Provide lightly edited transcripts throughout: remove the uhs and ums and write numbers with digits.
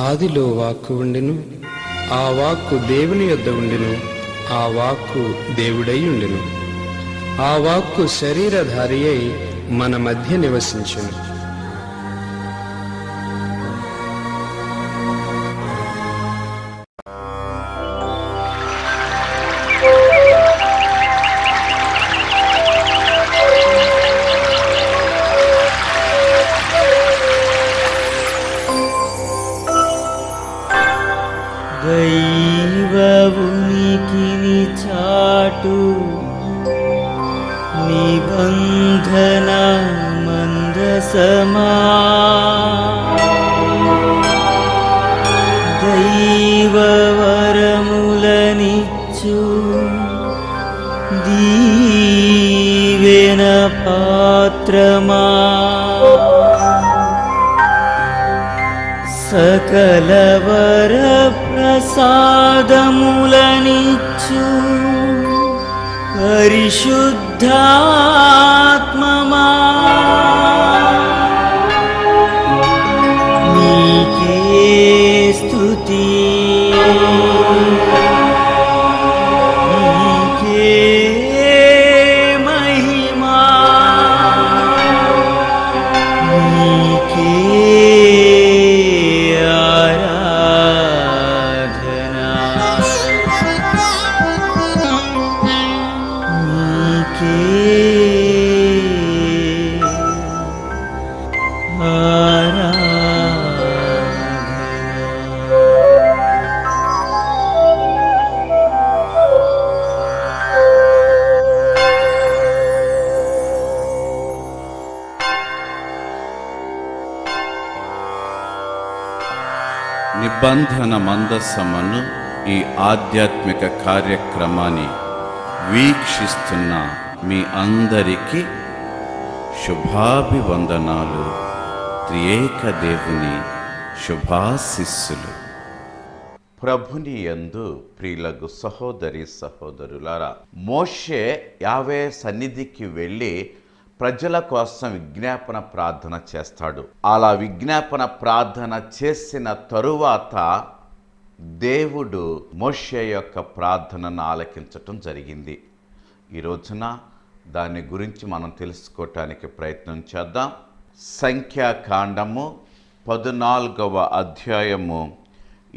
ఆదిలో వాక్కు ఉండెను, ఆ వాక్కు దేవుని యొద్ద ఉండెను, ఆ వాక్కు దేవుడై ఉండెను. ఆ వాక్కు శరీరధారి అయి మన మధ్య నివసించెను. దైవ ఉనికిని చాటు నిబంధన మందసమా, దైవ వరములనిచ్చు దీవెన పాత్రమా, సకల వర ప్రసాదములనిచ్చు పరిశుద్ధాత్మమా, నీకే స్తుతి, నీకే మహిమా, నీకే నిబంధన మందసమను ఈ ఆధ్యాత్మిక కార్యక్రమాన్ని వీక్షిస్తున్న మీ అందరికీ శుభాభివందనాలు. త్రియేక దేవుని శుభాశిస్సులు. ప్రభుని యందు ప్రియులకు సహోదరి సహోదరులారా, మోషే యావే సన్నిధికి వెళ్ళి ప్రజల కోసం విజ్ఞాపన ప్రార్థన చేస్తాడు. అలా విజ్ఞాపన ప్రార్థన చేసిన తరువాత దేవుడు మోషే యొక్క ప్రార్థనను ఆలకించటం జరిగింది. ఈ రోజున దాని గురించి మనం తెలుసుకోవటానికి ప్రయత్నం చేద్దాం. సంఖ్యాకాండము 14వ అధ్యాయము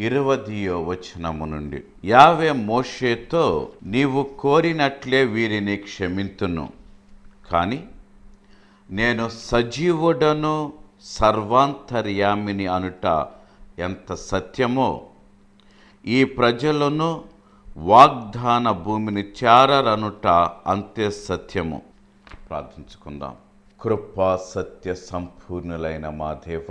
20వ వచనము నుండి. యావే మోషేతో, నీవు కోరినట్లే వీరిని క్షమింతును, కానీ నేను సజీవుడను సర్వాంతర్యామిని అనుట ఎంత సత్యమో, ఈ ప్రజలను వాగ్దాన భూమిని చేరరనుట అంతే సత్యము. ప్రార్థించుకుందాం. కృపా సత్య సంపూర్ణులైన మా దేవ,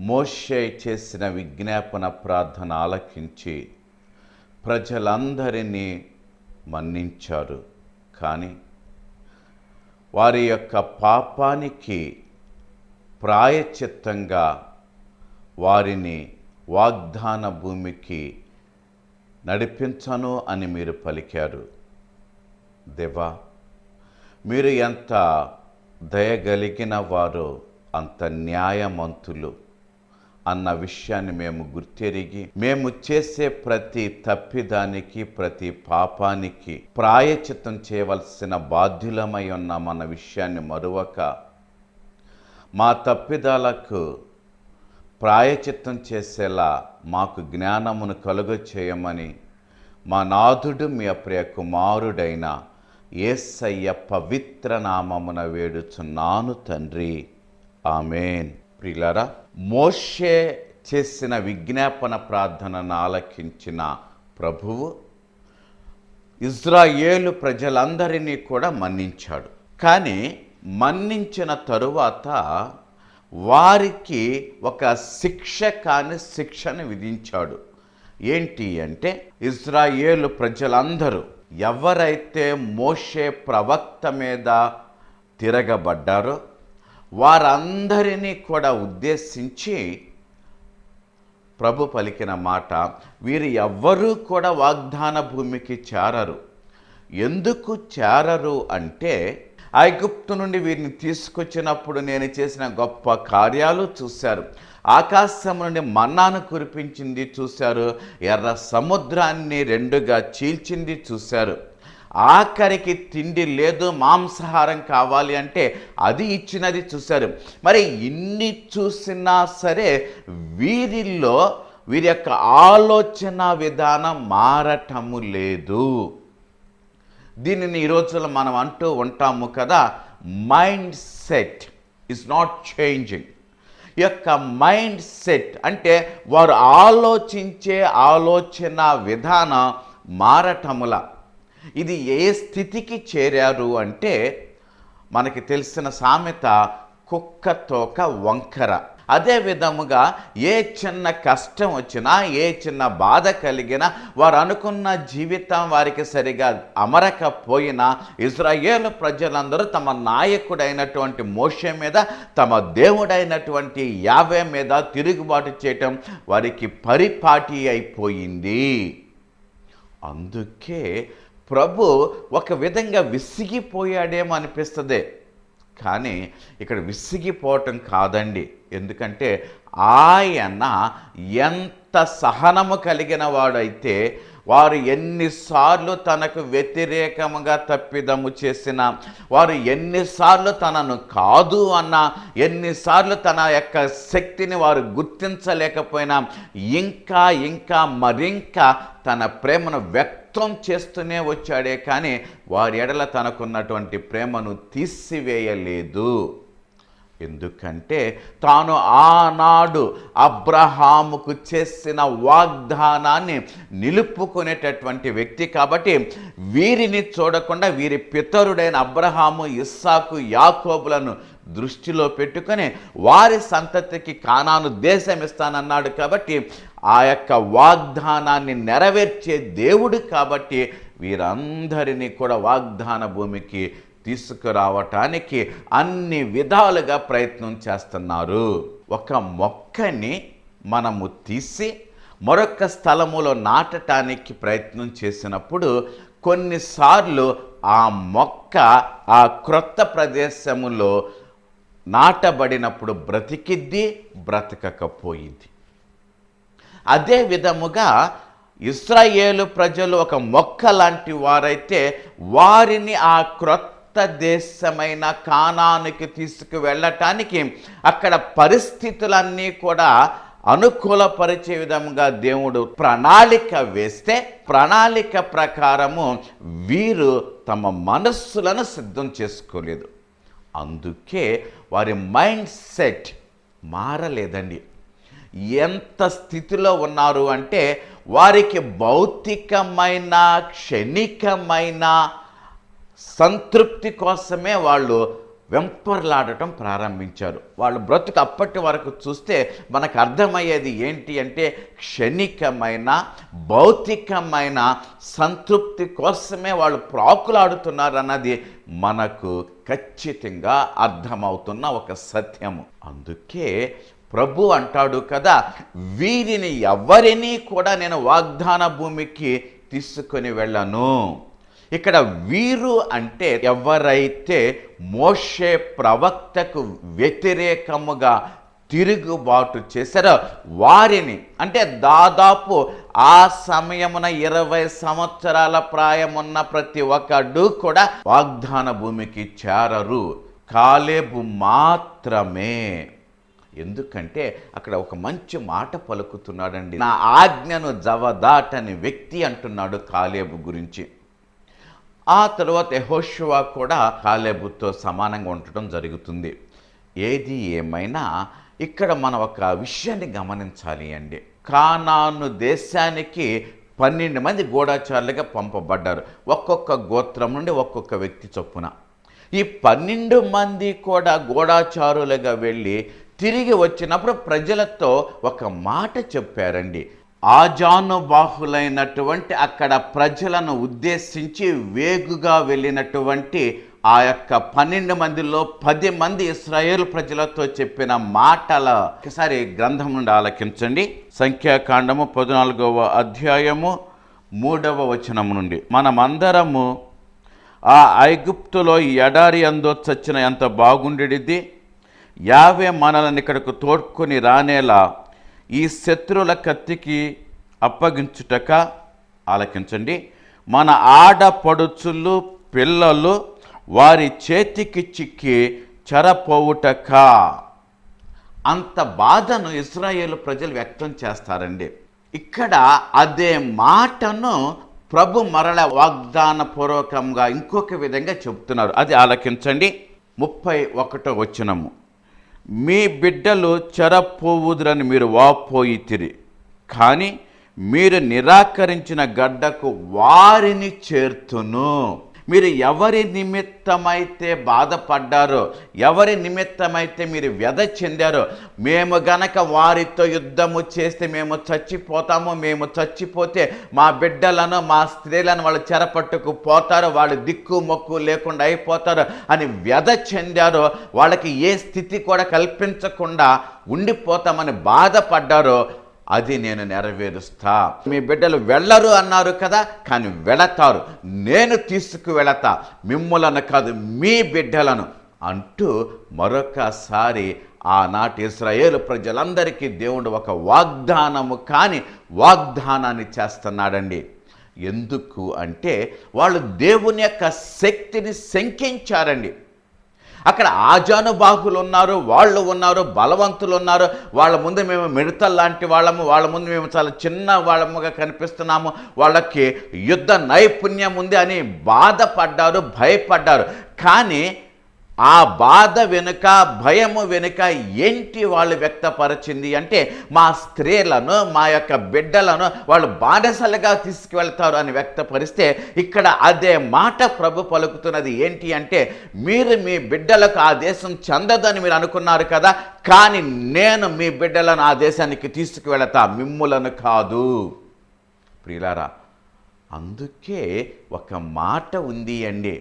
మోషే చేసిన విజ్ఞాపన ప్రార్థన ఆలకించి ప్రజలందరినీ మన్నించారు. కానీ వారి యొక్క పాపానికి ప్రాయశ్చిత్తంగా వారిని వాగ్దాన భూమికి నడిపించను అని మీరు పలికారు. దేవా, మీరు ఎంత దయగలిగిన వారో అంత న్యాయమంతులు అన్న విషయాన్ని మేము గుర్తెరిగి, మేము చేసే ప్రతి తప్పిదానికి ప్రతి పాపానికి ప్రాయశ్చిత్తం చేయవలసిన బాధ్యులమై ఉన్నామన్న విషయాన్ని మరువక, మా తప్పిదాలకు ప్రాయశ్చిత్తం చేసేలా మాకు జ్ఞానమును కలుగచేయమని మా నాథుడు మీ ప్రియ కుమారుడైన యేసయ్య పవిత్ర నామమున వేడుచున్నాను తండ్రి, ఆమేన్. ప్రియులారా, మోషే చేసిన విజ్ఞాపన ప్రార్థనను ఆలకించిన ప్రభువు ఇజ్రాయేలు ప్రజలందరినీ కూడా మన్నించాడు. కానీ మన్నించిన తరువాత వారికి ఒక శిక్ష కాని శిక్షను విధించాడు. ఏంటి అంటే, ఇజ్రాయేలు ప్రజలందరూ ఎవరైతే మోషే ప్రవక్త మీద తిరగబడ్డారో వారందరినీ కూడా ఉద్దేశించి ప్రభు పలికిన మాట, వీరు ఎవ్వరూ కూడా వాగ్దాన భూమికి చేరరు. ఎందుకు చేరరు అంటే, ఐగుప్తు నుండి వీరిని తీసుకొచ్చినప్పుడు నేను చేసిన గొప్ప కార్యాలు చూశారు. ఆకాశం నుండి మన్నాను కురిపించింది చూశారు. ఎర్ర సముద్రాన్ని రెండుగా చీల్చింది చూశారు. ఆఖరికి తిండి లేదు, మాంసాహారం కావాలి అంటే అది ఇచ్చినది చూశారు. మరి ఇన్ని చూసినా సరే వీరిలో వీరి యొక్క ఆలోచన విధానం మారటము లేదు. దీనిని ఈ రోజుల్లో మనం అంటూ ఉంటాము కదా, mind set is not changing. ఈ యొక్క మైండ్ సెట్ అంటే వారు ఆలోచించే ఆలోచన విధానం మారటముల. ఇది ఏ స్థితికి చేరారు అంటే మనకి తెలిసిన సామెత కుక్క తోక వంకర. అదే విధముగా ఏ చిన్న కష్టం వచ్చినా, ఏ చిన్న బాధ కలిగినా, వారు అనుకున్న జీవితం వారికి సరిగా అమరకపోయినా ఇశ్రాయేలు ప్రజలందరూ తమ నాయకుడైనటువంటి మోషే మీద, తమ దేవుడైనటువంటి యావే మీద తిరుగుబాటు చేయటం వారికి పరిపాటి అయిపోయింది. అందుకే ప్రభు ఒక విధంగా విసిగిపోయాడేమో అనిపిస్తుంది. కానీ ఇక్కడ విసిగిపోవటం కాదండి. ఎందుకంటే ఆయన ఎంత సహనము కలిగిన వాడైతే వారు ఎన్నిసార్లు తనకు వ్యతిరేకముగా తప్పిదము చేసినా, వారు ఎన్నిసార్లు తనను కాదు అన్నా, ఎన్నిసార్లు తన యొక్క శక్తిని వారు గుర్తించలేకపోయినా ఇంకా ఇంకా మరింకా తన ప్రేమను వ్యక్తం చేస్తూనే వచ్చాడే కానీ వారి ఎడల తనకున్నటువంటి ప్రేమను తీసివేయలేదు. ఎందుకంటే తాను ఆనాడు అబ్రహాముకు చేసిన వాగ్దానాన్ని నిలుపుకునేటటువంటి వ్యక్తి కాబట్టి వీరిని చూడకుండా వీరి పితరుడైన అబ్రహాము, ఇస్సాకు, యాకోబులను దృష్టిలో పెట్టుకొని వారి సంతతికి కానాను దేశం ఇస్తానన్నాడు. కాబట్టి ఆ యొక్క వాగ్దానాన్ని నెరవేర్చే దేవుడు కాబట్టి వీరందరినీ కూడా వాగ్దాన భూమికి తీసుకురావటానికి అన్ని విధాలుగా ప్రయత్నం చేస్తున్నారు. ఒక మొక్కని మనము తీసి మరొక స్థలములో నాటటానికి ప్రయత్నం చేసినప్పుడు కొన్నిసార్లు ఆ మొక్క ఆ క్రొత్త ప్రదేశములో నాటబడినప్పుడు బ్రతికిద్ది, బ్రతకకపోయింది. అదే విధముగా ఇశ్రాయేలు ప్రజలు ఒక మొక్క లాంటి వారైతే వారిని ఆ క్రొత్త దేశమైన కానానుకి తీసుకువెళ్ళటానికి అక్కడ పరిస్థితులన్నీ కూడా అనుకూలపరిచే విధంగా దేవుడు ప్రణాళిక వేస్తే ప్రణాళిక ప్రకారము వీరు తమ మనస్సులను సిద్ధం చేసుకోలేదు. అందుకే వారి మైండ్ సెట్ మారలేదండి. ఎంత స్థితిలో ఉన్నారు అంటే వారికి భౌతికమైన క్షణికమైన సంతృప్తి కోసమే వాళ్ళు వెంపర్లాడటం ప్రారంభించారు. వాళ్ళు బ్రతుకు అప్పటి వరకు చూస్తే మనకు అర్థమయ్యేది ఏంటి అంటే క్షణికమైన భౌతికమైన సంతృప్తి కోసమే వాళ్ళు ప్రాకులాడుతున్నారు అన్నది మనకు ఖచ్చితంగా అర్థమవుతున్న ఒక సత్యము. అందుకే ప్రభు అంటాడు కదా, వీరిని ఎవరినీ కూడా నేను వాగ్దాన భూమికి తీసుకొని వెళ్ళను. ఇక్కడ వీరు అంటే ఎవరైతే మోషే ప్రవక్తకు వ్యతిరేకముగా తిరుగుబాటు చేశారో వారిని, అంటే దాదాపు ఆ సమయమున 20 సంవత్సరాల ప్రాయమున్న ప్రతి ఒక్కడు కూడా వాగ్దాన భూమికి చేరరు. కాలేబు మాత్రమే. ఎందుకంటే అక్కడ ఒక మంచి మాట పలుకుతున్నాడండి. నా ఆజ్ఞను జవదాటని వ్యక్తి అంటున్నాడు కాలేబు గురించి. ఆ తర్వాత యెహోషువ కూడా కాలేబుతో సమానంగా ఉండటం జరుగుతుంది. ఏది ఏమైనా ఇక్కడ మనం ఒక విషయాన్ని గమనించాలి అండి. కానాను దేశానికి 12 మంది గూఢచారులుగా పంపబడ్డారు. ఒక్కొక్క గోత్రం నుండి ఒక్కొక్క వ్యక్తి చొప్పున. ఈ 12 మంది కూడా గూఢచారులుగా వెళ్ళి తిరిగి వచ్చినప్పుడు ప్రజలతో ఒక మాట చెప్పారండి. ఆజానుబాహులైనటువంటి అక్కడ ప్రజలను ఉద్దేశించి వేగుగా వెళ్ళినటువంటి ఆ యొక్క 12 మందిలో 10 మంది ఇశ్రాయేలు ప్రజలతో చెప్పిన మాటల ఒకసారి గ్రంథం నుండి ఆలకించండి. సంఖ్యాకాండము 14వ అధ్యాయము 3వ వచనం నుండి. మనమందరము ఆ ఐగుప్తులో ఈ ఎడారి అందో చచ్చిన ఎంత బాగుండేది. యావే మనల్ని ఇక్కడకు తోడ్కొని రానేలా ఈ శత్రువుల కత్తికి అప్పగించుటక, ఆలకించండి, మన ఆడపడుచులు పిల్లలు వారి చేతికి చిక్కి చెరపోవుటక. అంత బాధను ఇశ్రాయేలు ప్రజలు వ్యక్తం చేస్తారండి. ఇక్కడ అదే మాటను ప్రభు మరల వాగ్దాన పూర్వకంగా ఇంకొక విధంగా చెబుతున్నారు. అది ఆలకించండి. 31వ వచనము, మీ బిడ్డలు చెరపోవుదురని మీరు వాపోయితిరి, కానీ మీరు నిరాకరించిన గడ్డకు వారిని చేర్తును. మీరు ఎవరి నిమిత్తమైతే బాధపడ్డారో, ఎవరి నిమిత్తమైతే మీరు వ్యధ చెందారో, మేము గనక వారితో యుద్ధము చేస్తే మేము చచ్చిపోతాము, మేము చచ్చిపోతే మా బిడ్డలను మా స్త్రీలను వాళ్ళు చెరపట్టుకు పోతారు, వాళ్ళు దిక్కు మొక్కు లేకుండా అయిపోతారు అని వ్యధ చెందారో, వాళ్ళకి ఏ స్థితి కూడా కల్పించకుండా ఉండిపోతామని బాధపడ్డారో అది నేను నెరవేరుస్తా. మీ బిడ్డలు వెళ్ళరు అన్నారు కదా, కానీ వెళతారు. నేను తీసుకువెళతా, మిమ్ములను కాదు మీ బిడ్డలను అంటూ మరొకసారి ఆనాటి ఇశ్రాయేలు ప్రజలందరికీ దేవుడు ఒక వాగ్దానము కాని వాగ్దానాన్ని చేస్తున్నాడండి. ఎందుకు అంటే వాళ్ళు దేవుని యొక్క శక్తిని శంకించారండి. అక్కడ ఆజానుబాహులు ఉన్నారు, వాళ్ళు ఉన్నారు, బలవంతులు ఉన్నారు. వాళ్ళ ముందు మేము మిడతలు లాంటి వాళ్ళము, వాళ్ళ ముందు మేము చాలా చిన్న వాళ్ళముగా కనిపిస్తున్నాము, వాళ్ళకి యుద్ధ నైపుణ్యం ఉంది అని బాధపడ్డారు, భయపడ్డారు. కానీ ఆ బాధ వెనుక, భయము వెనుక ఏంటి వాళ్ళు వ్యక్తపరిచింది అంటే, మా స్త్రీలను, మా యొక్క బిడ్డలను వాళ్ళు బానిసలుగా తీసుకువెళ్తారు అని వ్యక్తపరిస్తే, ఇక్కడ అదే మాట ప్రభు పలుకుతున్నది ఏంటి అంటే, మీరు మీ బిడ్డలకు ఆ దేశం చెందదని మీరు అనుకున్నారు కదా, కానీ నేను మీ బిడ్డలను ఆ దేశానికి తీసుకువెళతా, మిమ్ములను కాదు. ప్రియులారా, అందుకే ఒక మాట ఉంది అండి.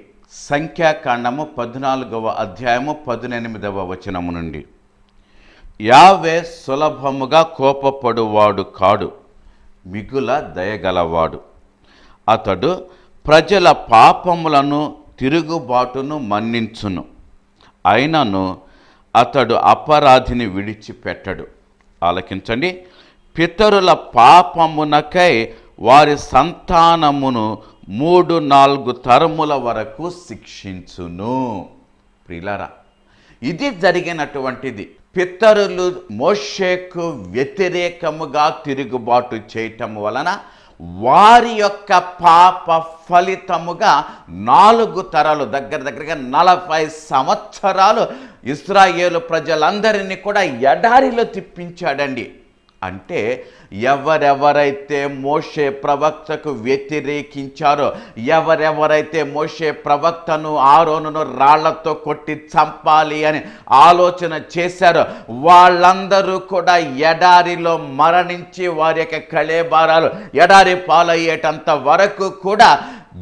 సంఖ్యాకాండము 14వ అధ్యాయము 18వ వచనము నుండి, యావే సులభముగా కోపపడువాడు కాడు, మిగుల దయగలవాడు. అతడు ప్రజల పాపములను తిరుగుబాటును మన్నించును, అయినను అతడు అపరాధిని విడిచిపెట్టడు. ఆలకించండి. పితరుల పాపమునకై వారి సంతానమును 3-4 తరముల వరకు శిక్షించును. ప్రియులారా, ఇది జరిగినటువంటిది. పితరులు మోషేకు వ్యతిరేకముగా తిరుగుబాటు చేయటం వలన వారి యొక్క పాప ఫలితముగా 4 తరాలు, దగ్గరగా 40 సంవత్సరాలు ఇశ్రాయేలు ప్రజలందరినీ కూడా ఎడారిలో తిప్పించాడండి. అంటే ఎవరెవరైతే మోషే ప్రవక్తకు వ్యతిరేకించారో, ఎవరెవరైతే మోషే ప్రవక్తను, ఆరోనును రాళ్లతో కొట్టి చంపాలి అని ఆలోచన చేశారో, వాళ్ళందరూ కూడా ఎడారిలో మరణించి వారి యొక్క కళేబారాలు ఎడారి పాలయ్యేటంత వరకు కూడా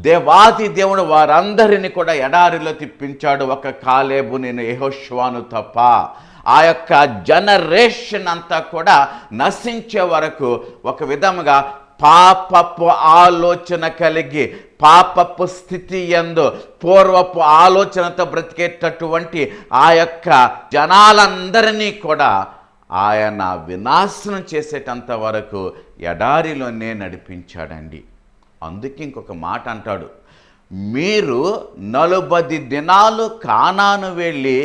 దేవాది దేవుడు వారందరినీ కూడా ఎడారిలో తిప్పించాడు, ఒక కాలేబుని, యెహోషువను తప్ప. ఆ యొక్క జనరేషన్ అంతా కూడా నశించే వరకు ఒక విధముగా పాపపు ఆలోచన కలిగి, పాపపు స్థితి యందు పూర్వపు ఆలోచనతో బ్రతికేటటువంటి ఆ యొక్క జనాలందరినీ కూడా ఆయన వినాశనం చేసేటంత వరకు ఎడారిలోనే నడిపించాడండి. అందుకే ఇంకొక మాట అంటాడు, మీరు 40 దినాలు కానాను వెళ్ళి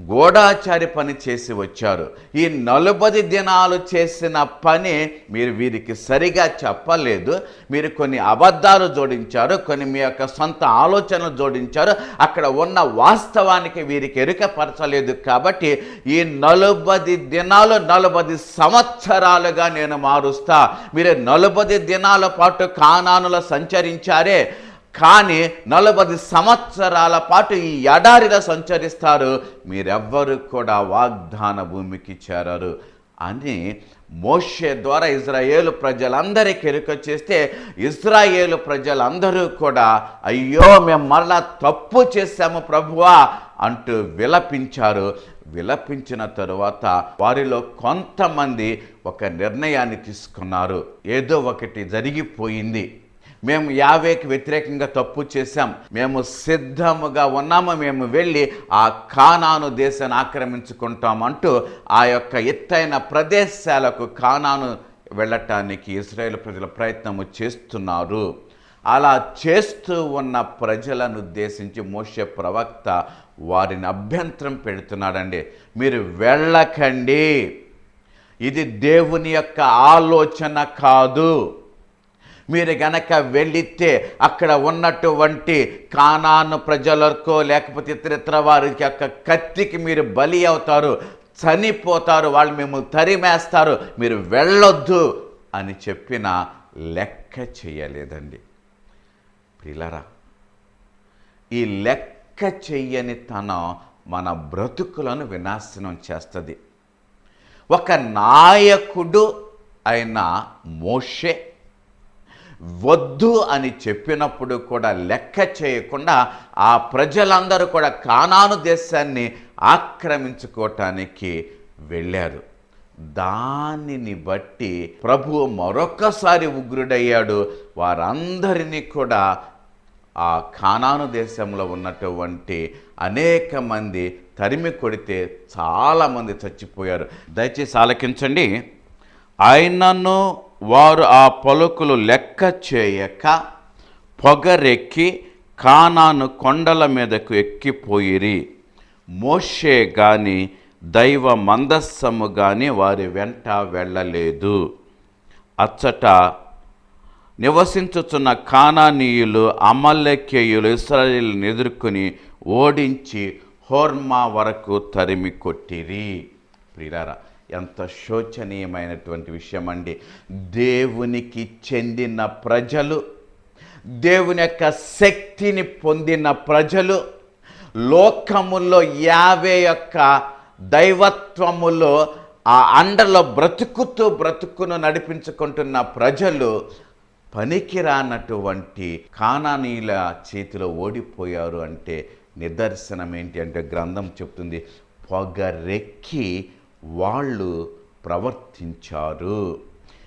గూఢాచారి పని చేసి వచ్చారు. ఈ 40 దినాలు చేసిన పని మీరు వీరికి సరిగా చెప్పలేదు. మీరు కొన్ని అబద్ధాలు జోడించారు, కొన్ని మీ యొక్క సొంత ఆలోచనలు జోడించారు. అక్కడ ఉన్న వాస్తవానికి వీరికి ఎరుకపరచలేదు. కాబట్టి ఈ 40 దినాలు 40 సంవత్సరాలుగా నేను మారుస్తా. మీరు 40 దినాల పాటు కానానులో సంచరించారే, కానీ 40 సంవత్సరాల పాటు ఈ ఎడారిలో సంచరిస్తారు, మీరెవ్వరు కూడా వాగ్దాన భూమికి చేరరు అని మోషే ద్వారా ఇజ్రాయేలు ప్రజలందరికీ ఎరుక చేస్తే, ఇజ్రాయేలు ప్రజలందరూ కూడా అయ్యో మేము మరలా తప్పు చేశాము ప్రభువా అంటూ విలపించారు. విలపించిన తరువాత వారిలో కొంతమంది ఒక నిర్ణయాన్ని తీసుకున్నారు. ఏదో ఒకటి జరిగిపోయింది, మేము యావేకి వ్యతిరేకంగా తప్పు చేశాం, మేము సిద్ధముగా ఉన్నాము, మేము వెళ్ళి ఆ కానాను దేశాన్ని ఆక్రమించుకుంటామంటూ ఆ యొక్క ఎత్తైన ప్రదేశాలకు కానాను వెళ్ళటానికి ఇశ్రాయేలు ప్రజల ప్రయత్నము చేస్తున్నారు. అలా చేస్తూ ఉన్న ప్రజలను ఉద్దేశించి మోషే ప్రవక్త వారిని అభ్యంతరం పెడుతున్నాడండి. మీరు వెళ్ళకండి, ఇది దేవుని యొక్క ఆలోచన కాదు. మీరు గనక వెళ్ళితే అక్కడ ఉన్నటువంటి కానాను ప్రజలకో లేకపోతే ఇతరితర వారికి యొక్క కత్తికి మీరు బలి అవుతారు, చనిపోతారు, వాళ్ళు మిమ్మల్ని తరిమేస్తారు, మీరు వెళ్ళొద్దు అని చెప్పిన లెక్క చేయలేదండి. ప్రియులారా, ఈ లెక్క చెయ్యని తనం మన బ్రతుకులను వినాశనం చేస్తుంది. ఒక నాయకుడు అయిన మోషే వద్దు అని చెప్పినప్పుడు కూడా లెక్క చేయకుండా ఆ ప్రజలందరూ కూడా కానాను దేశాన్ని ఆక్రమించుకోవటానికి వెళ్ళారు. దానిని బట్టి ప్రభువు మరొకసారి ఉగ్రుడయ్యాడు. వారందరినీ కూడా ఆ కానాను దేశంలో ఉన్నటువంటి అనేక మంది తరిమి కొడితే చాలామంది చచ్చిపోయారు. దయచేసి ఆలకించండి. ఆయనను వారు ఆ పలుకులు లెక్క చేయక పొగరెక్కి కానాను కొండల మీదకు ఎక్కిపోయిరి. మోషే గాని దైవ మందస్సము గాని వారి వెంట వెళ్ళలేదు. అచ్చట నివసించుచున్న కానానీయులు అమలేకీయులు ఇశ్రాయేలును ఎదుర్కొని ఓడించి హోర్మా వరకు తరిమి కొట్టిరి. ప్రియులారా, ఎంత శోచనీయమైనటువంటి విషయం అండి. దేవునికి చెందిన ప్రజలు, దేవుని యొక్క శక్తిని పొందిన ప్రజలు, లోకములో యావే యొక్క దైవత్వములో ఆ అండలో బ్రతుకును నడిపించుకుంటున్న ప్రజలు పనికిరానటువంటి కానానీయుల చేతిలో ఓడిపోయారు అంటే నిదర్శనం ఏంటి అంటే గ్రంథం చెప్తుంది, పొగరెక్కి వాళ్ళు ప్రవర్తించారు.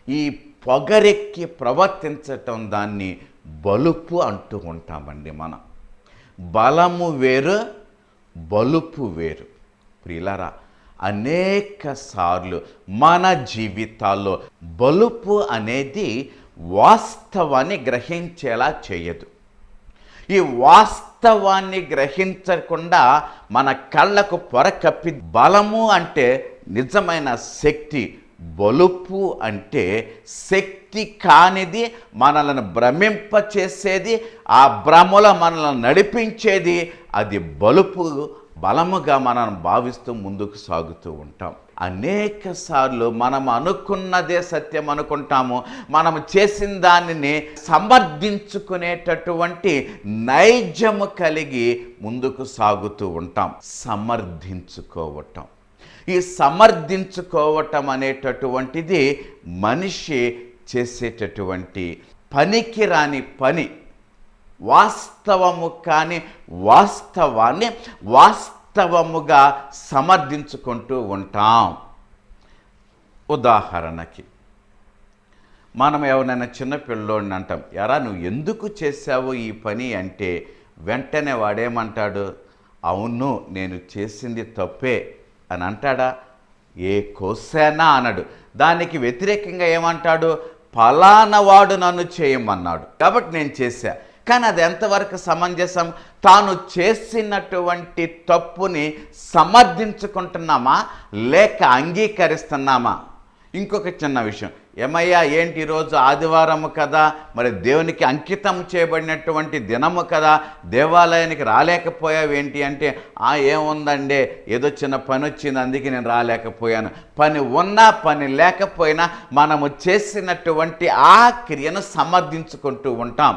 ఈ పొగరెక్కి ప్రవర్తించటం దాన్ని బలుపు అంటూ ఉంటామండి. మనం బలము వేరు, బలుపు వేరు. ప్రియులారా, అనేక సార్లు మన జీవితాల్లో బలుపు అనేది వాస్తవాన్ని గ్రహించేలా చేయదు. ఈ వాస్తవాన్ని గ్రహించకుండా మన కళ్ళకు పొర కప్పి, బలము అంటే నిజమైన శక్తి, బలుపు అంటే శక్తి కానిది, మనల్ని భ్రమింపచేసేది, ఆ భ్రమలో మనల్ని నడిపించేది, అది బలముగా మనం భావిస్తూ ముందుకు సాగుతూ ఉంటాం. అనేక సార్లు మనం అనుకున్నదే సత్యం అనుకుంటాము. మనం చేసిన దానిని సమర్థించుకునేటటువంటి నైజము కలిగి ముందుకు సాగుతూ ఉంటాం. సమర్థించుకోవటం, ఈ సమర్థించుకోవటం అనేటటువంటిది మనిషి చేసేటటువంటి పనికిరాని పని. వాస్తవము కాని వాస్తవాన్ని వాస్తవముగా సమర్థించుకుంటూ ఉంటాం. ఉదాహరణకి మనం ఎవరైనా చిన్నపిల్లోడిని అంటాం, ఎరా నువ్వు ఎందుకు చేశావు ఈ పని అంటే వెంటనే వాడేమంటాడు, అవును నేను చేసింది తప్పే అని అంటాడా? ఏ కోసానా అనడు. దానికి వ్యతిరేకంగా ఏమంటాడు, ఫలానా వాడు నన్ను చేయమన్నాడు కాబట్టి నేను చేశా. కానీ అది ఎంతవరకు సమంజసం? తాను చేసినటువంటి తప్పుని సమర్థించుకుంటున్నామా లేక అంగీకరిస్తున్నామా? ఇంకొక చిన్న విషయం, ఏమయ్యా ఏంటి ఈరోజు ఆదివారము కదా, మరి దేవునికి అంకితం చేయబడినటువంటి దినము కదా, దేవాలయానికి రాలేకపోయావు ఏంటి అంటే, ఏముందండి ఏదో చిన్న పని వచ్చింది అందుకే నేను రాలేకపోయాను. పని ఉన్నా పని లేకపోయినా మనము చేసినటువంటి ఆ క్రియను సమర్థించుకుంటూ ఉంటాం.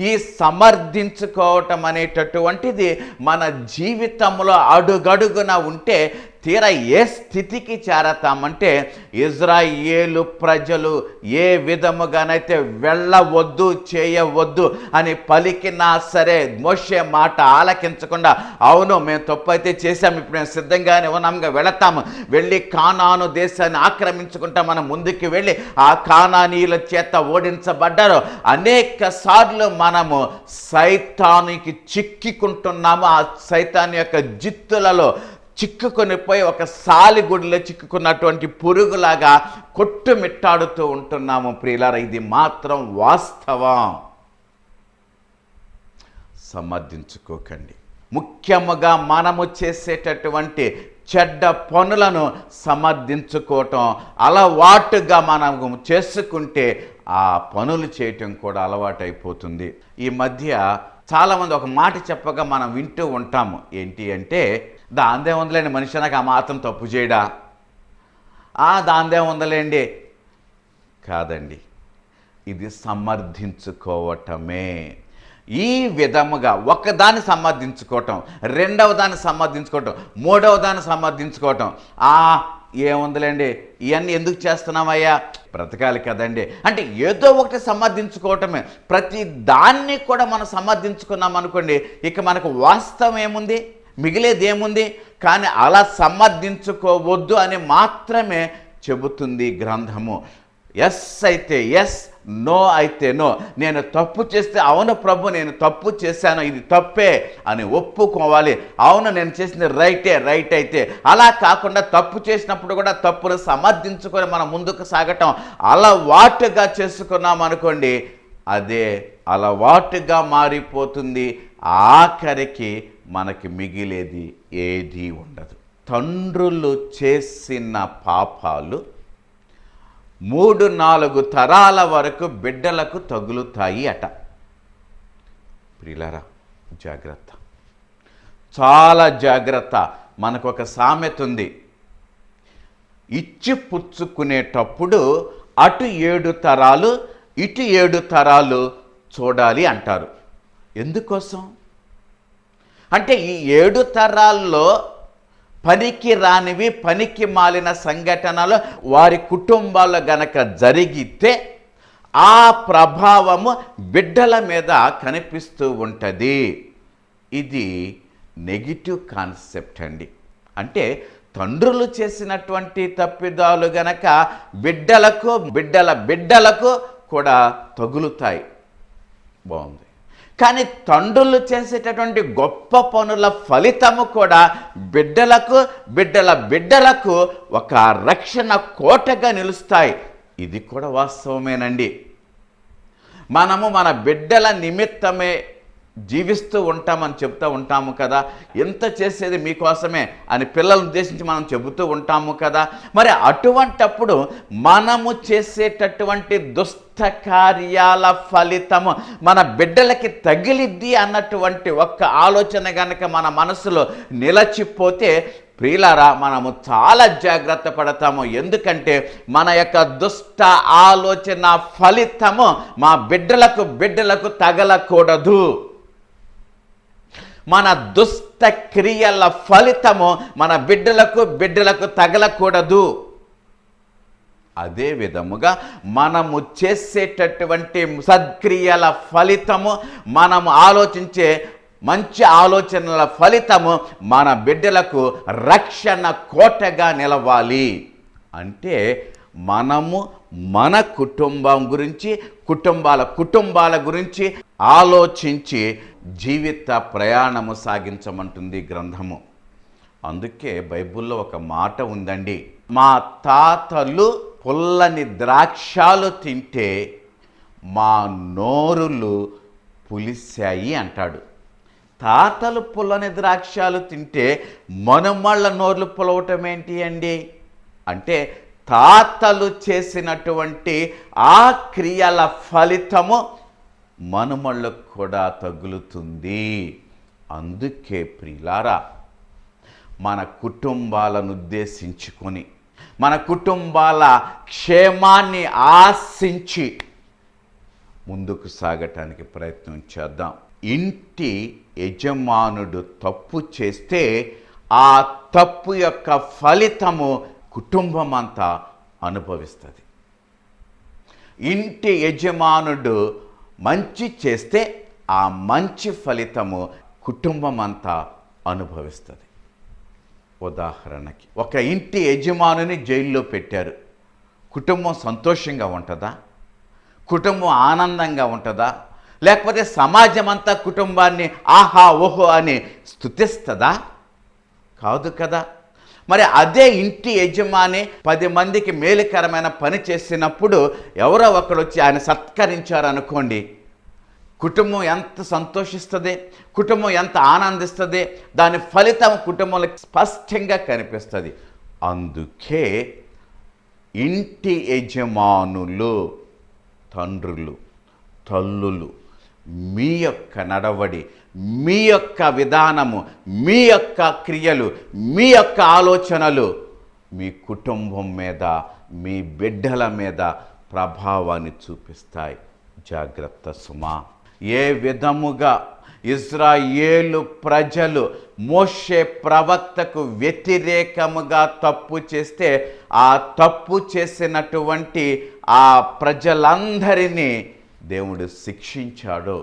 ఈ సమర్థించుకోవటం అనేటటువంటిది మన జీవితంలో అడుగడుగున ఉంటే తీరా ఏ స్థితికి చేరతామంటే ఇజ్రాయేలు ప్రజలు ఏ విధముగానైతే వెళ్ళవద్దు చేయవద్దు అని పలికినా సరే మోషే మాట ఆలకించకుండా, అవును మేము తప్పు అయితే చేశాము, ఇప్పుడు మేము సిద్ధంగానే ఉన్నాముగా, వెళతాము, వెళ్ళి కానాను దేశాన్ని ఆక్రమించుకుంటా మనం ముందుకు వెళ్ళి ఆ కానానీయుల చేత ఓడించబడ్డారు. అనేక సార్లు మనము సైతానికి చిక్కుకుంటున్నాము. ఆ సైతాన్ యొక్క జిత్తులలో చిక్కుకొని పోయి ఒక సాలిగుడిలో చిక్కుకున్నటువంటి పురుగులాగా కొట్టుమిట్టాడుతూ ఉంటున్నాము ప్రియులారా. ఇది మాత్రం వాస్తవం. సమర్థించుకోకండి. ముఖ్యముగా మనము చేసేటటువంటి చెడ్డ పనులను సమర్థించుకోవటం అలవాటుగా మనము చేసుకుంటే ఆ పనులు చేయటం కూడా అలవాటైపోతుంది. ఈ మధ్య చాలామంది ఒక మాట చెప్పగా మనం వింటూ ఉంటాము. ఏంటి అంటే, దాందే ఉందలేండి, మనిషి నాకు ఆ మాత్రం తప్పు చేయడా, దాందే ఉందలేండి. కాదండి, ఇది సమర్థించుకోవటమే. ఈ విధముగా ఒకదాన్ని సమర్థించుకోవటం, రెండవ దాన్ని సమర్థించుకోవటం, మూడవ దాన్ని సమర్థించుకోవటం, ఏముందిలేండి ఇవన్నీ ఎందుకు చేస్తున్నామయ్యా, బ్రతకాలి కదండి అంటే ఏదో ఒకటి సమర్థించుకోవటమే. ప్రతి దాన్ని కూడా మనం సమర్థించుకున్నాం అనుకోండి, ఇక మనకు వాస్తవం ఏముంది, మిగిలేది ఏముంది? కానీ అలా సమర్థించుకోవద్దు అని మాత్రమే చెబుతుంది గ్రంథము. ఎస్ అయితే ఎస్, నో అయితే నో. నేను తప్పు చేస్తే అవును ప్రభు నేను తప్పు చేశాను, ఇది తప్పే అని ఒప్పుకోవాలి. అవును నేను చేసింది రైట్ అయితే. అలా కాకుండా తప్పు చేసినప్పుడు కూడా తప్పును సమర్థించుకొని మనం ముందుకు సాగటం అలవాటుగా చేసుకున్నాం అనుకోండి, అదే అలవాటుగా మారిపోతుంది. ఆఖరికి మనకి మిగిలేది ఏదీ ఉండదు. తండ్రులు చేసిన పాపాలు 3-4 తరాల వరకు బిడ్డలకు తగులుతాయి అట. ప్రియులారా, జాగ్రత్త, చాలా జాగ్రత్త. మనకు ఒక సామెత ఉంది, ఇచ్చి పుచ్చుకునేటప్పుడు అటు 7 తరాలు ఇటు 7 తరాలు చూడాలి అంటారు. ఎందుకోసం అంటే ఈ 7 తరాల్లో పనికి రానివి, పనికి మాలిన సంఘటనలు వారి కుటుంబాల్లో గనక జరిగితే ఆ ప్రభావము బిడ్డల మీద కనిపిస్తూ ఉంటుంది. ఇది నెగిటివ్ కాన్సెప్ట్ అండి. అంటే తండ్రులు చేసినటువంటి తప్పిదాలు గనక బిడ్డలకు, బిడ్డలకు కూడా తగులుతాయి. బాగుంది. కానీ తండ్రులు చేసేటటువంటి గొప్ప పనుల ఫలితము కూడా బిడ్డలకు ఒక రక్షణ కోటగా నిలుస్తాయి. ఇది కూడా వాస్తవమేనండి. మనము మన బిడ్డల నిమిత్తమే జీవిస్తూ ఉంటామని చెబుతూ ఉంటాము కదా, ఎంత చేసేది మీకోసమే అని పిల్లలను ఉద్దేశించి మనం చెబుతూ ఉంటాము కదా. మరి అటువంటప్పుడు మనము చేసేటటువంటి దుష్ట కార్యాల ఫలితము మన బిడ్డలకి తగిలిద్ది అన్నటువంటి ఒక్క ఆలోచన కనుక మన మనసులో నిలచిపోతే ప్రియులారా, మనము చాలా జాగ్రత్త పడతాము. ఎందుకంటే మన యొక్క దుష్ట ఆలోచన ఫలితము మా బిడ్డలకు తగలకూడదు. మన దుష్ట క్రియల ఫలితము మన బిడ్డలకు తగలకూడదు. అదే విధముగా మనము చేసేటటువంటి సత్క్రియల ఫలితము, మనము ఆలోచించే మంచి ఆలోచనల ఫలితము మన బిడ్డలకు రక్షణ కోటగా నిలవాలి. అంటే మనము మన కుటుంబం గురించి, కుటుంబాల గురించి ఆలోచించి జీవిత ప్రయాణము సాగించమంటుంది గ్రంథము. అందుకే బైబిల్లో ఒక మాట ఉందండి, మా తాతలు పుల్లని ద్రాక్షాలు తింటే మా నోరులు పులిశాయి అంటాడు. తాతలు పుల్లని ద్రాక్షాలు తింటే మనుమళ్ళ నోర్లు పులవటం ఏంటి అండి అంటే తాతలు చేసినటువంటి ఆ క్రియల ఫలితము మనుమళ్ళకు కూడా తగులుతుంది. అందుకే ప్రియులారా, మన కుటుంబాలను ఉద్దేశించుకొని, మన కుటుంబాల క్షేమాన్ని ఆశించి ముందుకు సాగటానికి ప్రయత్నం చేద్దాం. ఇంటి యజమానుడు తప్పు చేస్తే ఆ తప్పు యొక్క ఫలితము కుటుంబం అంతా అనుభవిస్తుంది. ఇంటి యజమానుడు మంచి చేస్తే ఆ మంచి ఫలితము కుటుంబం అంతా అనుభవిస్తుంది. ఉదాహరణకి ఒక ఇంటి యజమానుని జైల్లో పెట్టారు. కుటుంబం సంతోషంగా ఉంటుందా? కుటుంబం ఆనందంగా ఉంటుందా? లేకపోతే సమాజం అంతా కుటుంబాన్ని ఆహా ఓహో అని స్తుతిస్తుందా? కాదు కదా. మరి అదే ఇంటి యజమాని 10 మందికి మేలుకరమైన పని చేసినప్పుడు ఎవరో ఒకరు వచ్చి ఆయన సత్కరించారనుకోండి, కుటుంబం ఎంత సంతోషిస్తుంది, కుటుంబం ఎంత ఆనందిస్తుంది, దాని ఫలితం కుటుంబంలో స్పష్టంగా కనిపిస్తుంది. అందుకే ఇంటి యజమానులు, తండ్రులు, తల్లులు, మీ యొక్క నడవడి, మీ యొక్క విధానము, మీ యొక్క క్రియలు, మీ యొక్క ఆలోచనలు మీ కుటుంబం మీద, మీ బిడ్డల మీద ప్రభావాన్ని చూపిస్తాయి. జాగ్రత్త సుమా. ఏ విధముగా ఇజ్రాయేలు ప్రజలు మోషే ప్రవక్తకు వ్యతిరేకముగా తప్పు చేస్తే ఆ తప్పు చేసినటువంటి ఆ ప్రజలందరినీ దేవుడు శిక్షించాడో,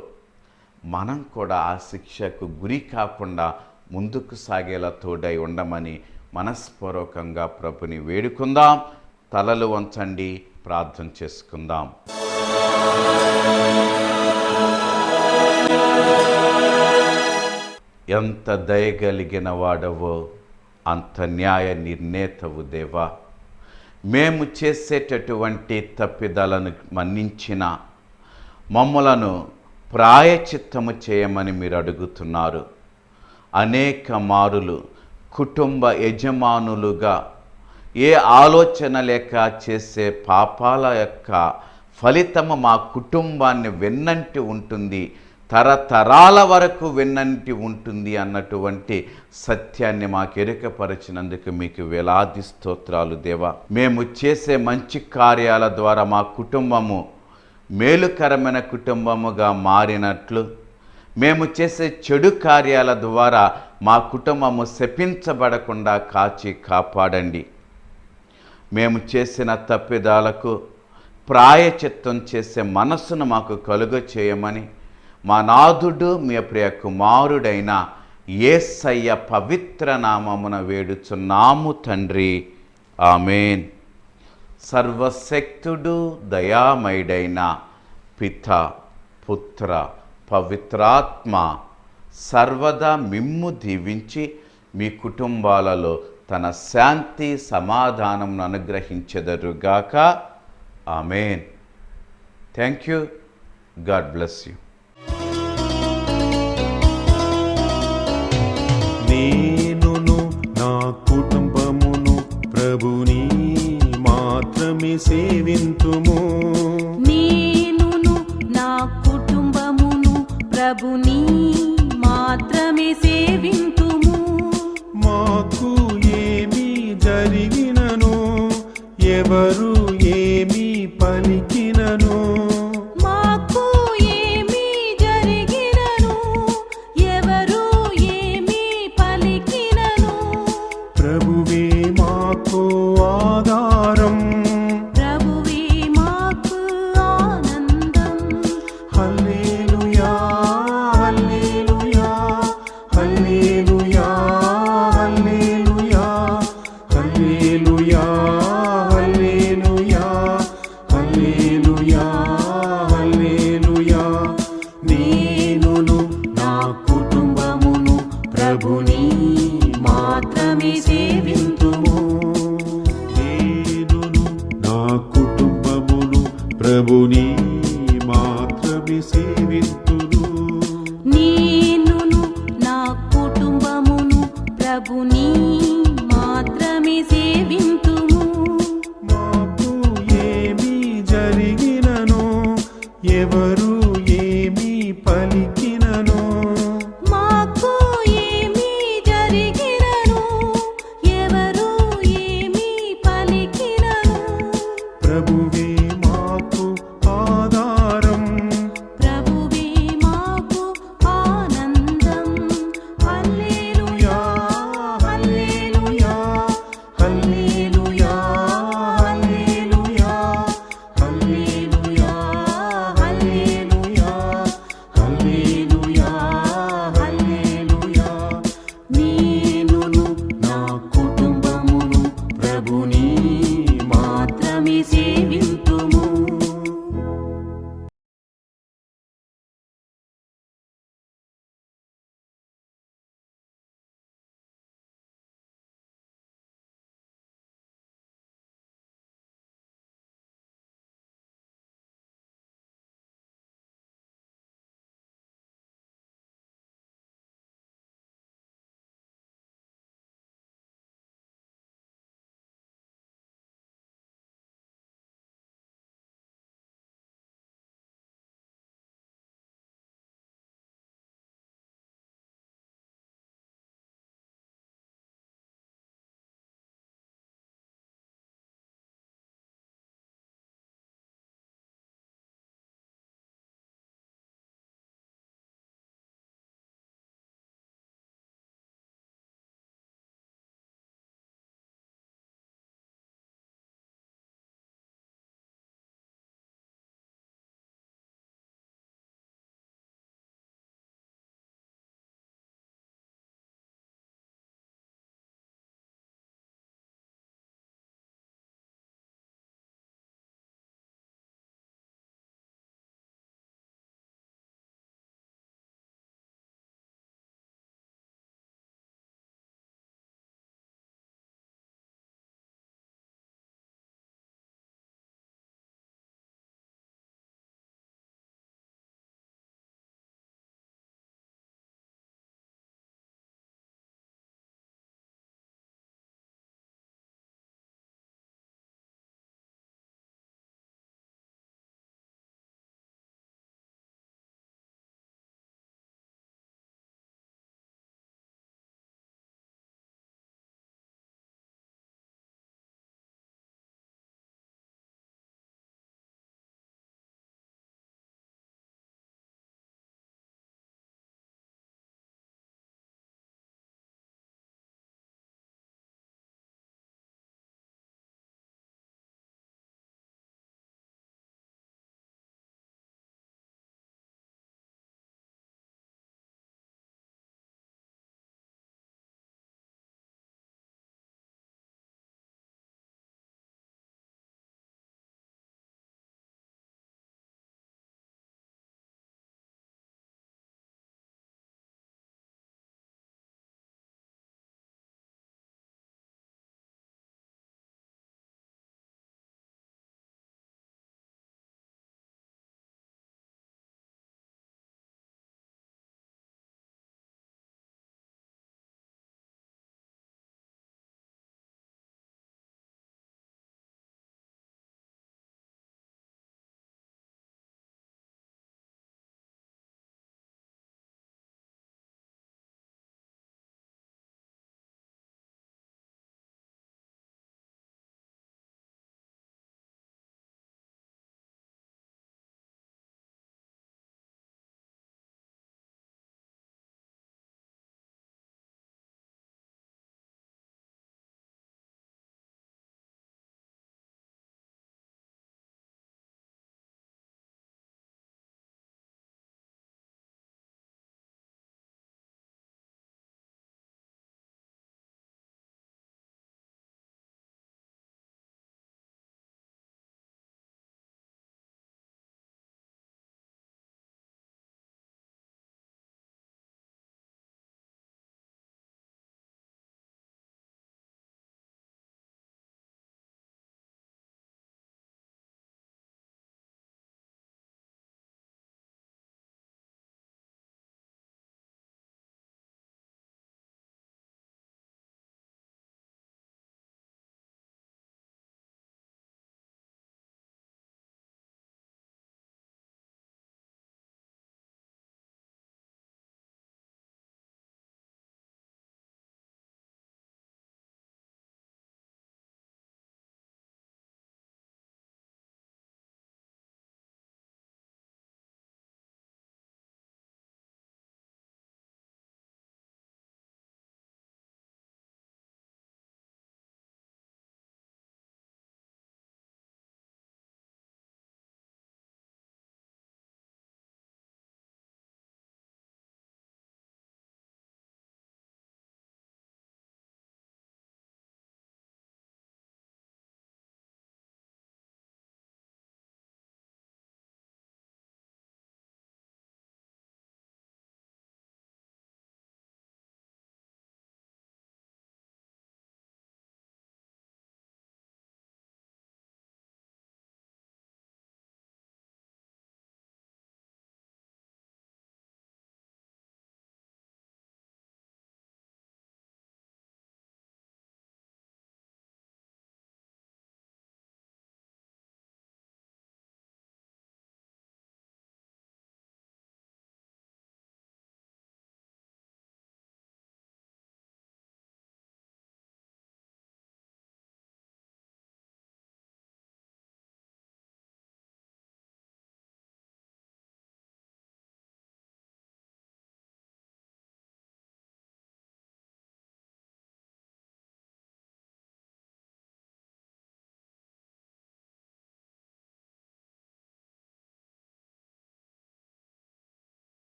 మనం కూడా ఆ శిక్షకు గురి కాకుండా ముందుకు సాగేలా తోడై ఉండమని మనస్పూర్వకంగా ప్రభుని వేడుకుందాం. తలలు వంచండి, ప్రార్థన చేసుకుందాం. ఎంత దయగలిగిన వాడవో అంత న్యాయ నిర్ణేతవు దేవా. మేము చేసేటటువంటి తప్పిదాలను మన్నించిన మమ్మలను ప్రాయచిత్తము చేయమని మీరు అడుగుతున్నారు. అనేక మారులు కుటుంబ యజమానులుగా ఏ ఆలోచన లేక చేసే పాపాల యొక్క ఫలితము మా కుటుంబాన్ని వెన్నంటి ఉంటుంది, తరతరాల వరకు వెన్నంటి ఉంటుంది అన్నటువంటి సత్యాన్ని మాకు ఎరుకపరిచినందుకు మీకు వేలాది స్తోత్రాలు దేవా. మేము చేసే మంచి కార్యాల ద్వారా మా కుటుంబము మేలుకరమైన కుటుంబముగా మారినట్లు, మేము చేసే చెడు కార్యాల ద్వారా మా కుటుంబము శపించబడకుండా కాచి కాపాడండి. మేము చేసిన తప్పిదాలకు ప్రాయచిత్తం చేసే మనస్సును మాకు కలుగ చేయమని మా నాథుడు మీ ప్రియ కుమారుడైన యేసయ్య పవిత్ర నామమున వేడుచున్నాము తండ్రి. ఆమేన్. సర్వశక్తుడు దయామయుడైన పిత, పుత్ర, పవిత్రాత్మ సర్వదా మిమ్ము దీవించి మీ కుటుంబాలలో తన శాంతి సమాధానం అనుగ్రహించెదరుగాక. ఆమేన్. Thank you. God bless you. నేనును నా కుటుంబమును ప్రభుని మాత్రమే సేవింతుము. నేనును నా కుటుంబమును ప్రభుని మాత్రమే సేవింతుము. మాకు ఏమి జరిగినను, ఎవరు ఏమి పలికినను, మాకు ఏమి జరిగినను, ఎవరు ఏమి పలికినను, ప్రభువే మాకు ఆధారం. ప్రభువే మాకు ఆనందం. హల్లెలూయా, హల్లెలూయా, హల్లెలూయా, హల్లెలూయా, హల్లెలూయా, హల్లెలూయా, హల్లెలూయా, హల్లెలూయా. నేనును నా కుటుంబమును ప్రభుని మాత్రమే సేవింతుము. నేనును నా కుటుంబమును ప్రభుని మాత్రమే సేవింతుము.